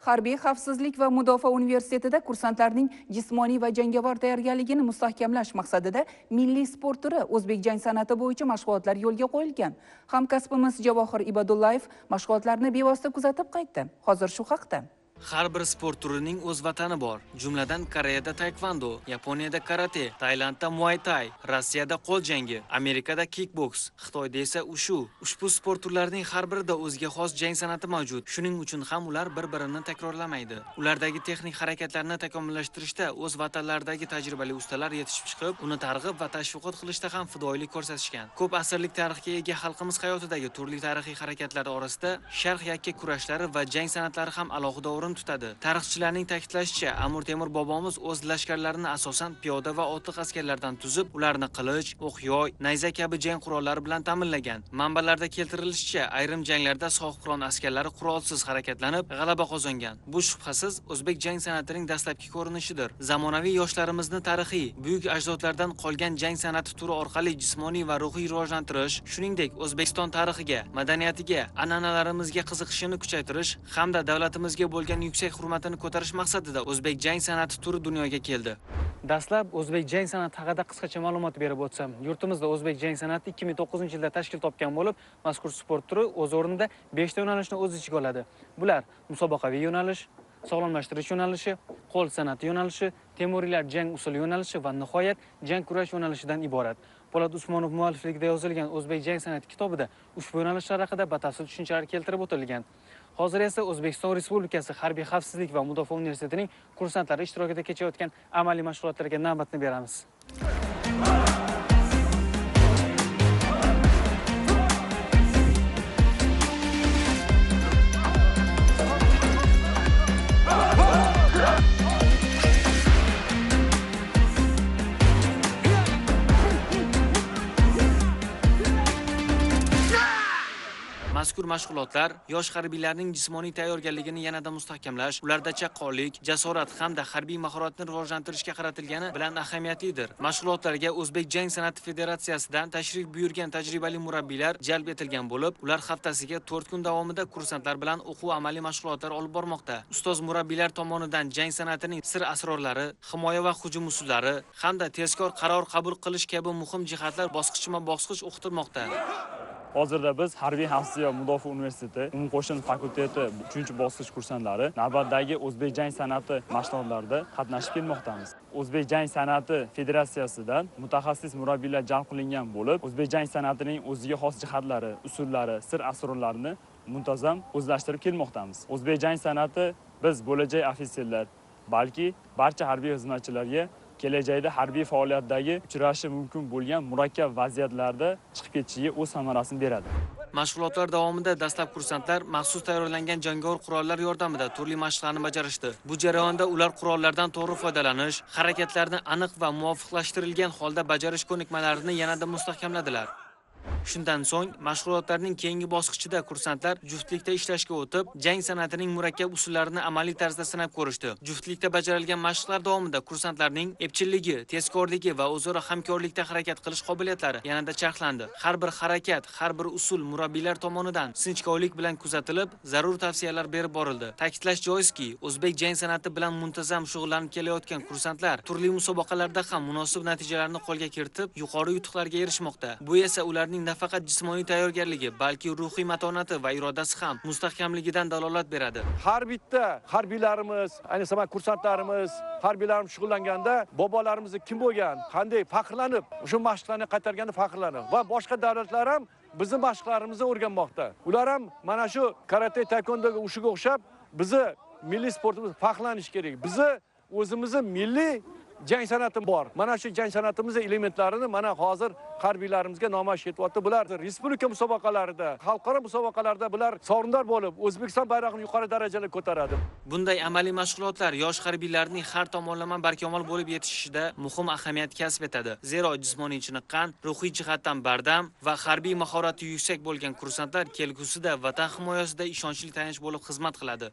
Harbiy xavfsizlik va mudofaa universitetida kursantlarning jismoniy va jangovar tayyorgarligini mustahkamlash maqsadida milliy sport turi o'zbek jang san'ati bo'yicha mashg'ulotlar yo'lga qo'yilgan. Hamkasbimiz Javohir Ibadullayev mashg'ulotlarni bevosita kuzatib qaytdi. Hozir shu haqda. Har bir sport turining o'z vatani bor. Jumladan Koreyada taekvondo, Yaponiyada karate, Tailandda muay thai, Rossiyada qo'l jangi, Amerikada kickboks, Xitoyda esa ushu. Ushbu sport turlarining har birida o'ziga xos jang san'ati mavjud. Shuning uchun ham ular bir-birini takrorlamaydi. Ulardagi texnik harakatlarni takomillashtirishda o'z vatanlaridagi tajribali ustalar yetishib chiqib, uni targ'ib va tashviqot qilishda ham fidoyilik ko'rsatishgan. Ko'p asrlik tarixga ega xalqimiz hayotidagi turli tarixiy harakatlar orasida sharq yakka kurashlari va jang san'atlari ham alohida o'rin tutadi. Tarixchilarning ta'kidlashicha, Amir Temur bobomiz o'z lashkarlarini asosan piyoda va otliq askarlardan tuzib, ularni qilich, o'q-yoy, nayza kabi jang qurollari bilan ta'minlagan. Manbalarda keltirilishicha, ayrim janglarda sohibqiron askarlari qurolsiz harakatlanib, g'alaba qozongan. Bu shubhasiz o'zbek jang san'atining dastlabki ko'rinishidir. Zamonaviy yoshlarimizni tarixiy, buyuk ajdodlardan qolgan jang san'ati turi orqali jismoniy va ruhiy rivojlantirish, shuningdek, O'zbekiston tarixiga, madaniyatiga, an'analarimizga qiziqishini kuchaytirish hamda davlatimizga bo'lgan yuksak hurmatini ko'tarish maqsadida o'zbek jang san'ati turi dunyoga keldi. Dastlab o'zbek jang san'ati haqida qisqacha ma'lumot berib o'tsam, yurtimizda o'zbek jang san'ati 2009-yilda tashkil topgan bo'lib, mazkur sport turi o'z o'rnida 5 ta yo'nalishni o'z ichiga oladi. Bular musobaqaviy yo'nalish, sog'lomlashtirish yo'nalishi, qo'l san'ati yo'nalishi, temuriylar jang usuli yo'nalishi va nihoyat jang kurash yo'nalishidan iborat. Po'lat Usmonov muallifligida yozilgan O'zbek jang san'ati kitobida ushbu yo'nalishlar haqida batafsil tushunchalar keltirib o'tilgan. Hozir esa O'zbekiston Respublikasi Harbiy xavfsizlik va mudofaa universitetining kursantlari ishtirokida kechayotgan amaliy mashg'ulotlarga navbatni beramiz. Mazkur mashg'ulotlar yosh harbiylarning jismoniy tayyorgarligini yanada mustahkamlash, ularda chaqqonlik, jasorat hamda harbiy mahoratni rivojlantirishga qaratilgani bilan ahamiyatlidir. Mashg'ulotlarga O'zbek jang san'ati federatsiyasidan tashrif buyurgan tajribali murabbiylar jalb etilgan bo'lib, ular haftasiga 4 kun davomida kursantlar bilan o'quv amaliy mashg'ulotlar olib bormoqda. Ustoz murabbiylar tomonidan jang san'atining sir asrorlari, himoya va hujum usullari hamda tezkor qaror qabul qilish kabi muhim jihatlar bosqichma-bosqich o'qitilmoqda. Hozirda biz Harbiy xavfsizlik va mudofaa universiteti umumqo'shin fakulteti 3-bosqich kursantlari navbatdagi o'zbek jang san'ati mashg'ulotlarida qatnashib kelmoqdamiz. O'zbek jang san'ati federatsiyasidan mutaxassis murabbiylar jalb qilingan bo'lib, o'zbek jang san'atining o'ziga xos jihatlari, usullari, sir asrorlarini muntazam o'zlashtirib kelmoqdamiz. O'zbek jang san'ati biz bo'lajak ofitserlar, balki barcha harbiy xizmatchilarga kelajakda harbiy faoliyatdagi uchrashi mumkin bo'lgan murakkab vaziyatlarda chiqib ketishiga o'z samarasini beradi. Mashg'ulotlar davomida dastlab kursantlar maxsus tayyorlangan jangovar qurollar yordamida turli mashqlarni bajarishdi. Bu jarayonda ular qurollardan to'g'ri foydalanish, harakatlarni aniq va muvofiqlashtirilgan holda bajarish ko'nikmalarini yanada mustahkamladilar. Shundan so'ng mashg'ulotlarning keyingi bosqichida kursantlar juftlikda ishlashga o'tib, jang san'atining murakkab usullarini amaliy tarzda sinab ko'rishdi. Juftlikda bajarilgan mashqlar davomida kursantlarning epchilligi, tezkorligi va o'zaro hamkorlikda harakat qilish qobiliyatlari yanada charxlandi. Har bir harakat, har bir usul murabbiylar tomonidan sinchkovlik bilan kuzatilib, zarur tavsiyalar berib borildi. Ta'kidlash joizki, o'zbek jang san'ati bilan muntazam shug'ullanib kelayotgan kursantlar turli musobaqalarda ham munosib natijalarni qo'lga kiritib, yuqori yutuqlarga erishmoqda. Bu esa ularning nafaqat jismoniy tayyorgarligi, balki ruhiy matonati va irodasi ham mustahkamligidan dalolat beradi. Har bitta harbiylarimiz, ayniqsa kursantlarimiz, harbiylarimiz shug'ullanganda bobolarimiz kim bo'lgan, qanday faxrlanib, o'sha mashqlarni qaytarganda faxrlanib va boshqa davlatlar ham bizning mashqlarimizni o'rganmoqda. Ular ham mana shu karate, taekvondoga ushiga o'xshab bizni milliy sportimiz faxrlanish kerak. Bizni o'zimizning milliy jang san'ati bor. Mana shu jang san'atimizning elementlarini mana hozir harbiylarimizga namoyish etyapti. Bular respublika musobaqalarida, xalqaro musobaqalarda bular sovrindor bo'lib, O'zbekiston bayrog'ini yuqori darajaga ko'taradi. Bunday amaliy mashg'ulotlar yosh harbiylarning har tomonlama barkamol bo'lib yetishishida muhim ahamiyat kasb etadi. Zero jismoniy chiniqqan, ruhiy jihatdan bardam va harbiy mahorati yuksak bo'lgan kursantlar kelgusida vatan himoyasida ishonchli tayanch bo'lib xizmat qiladi.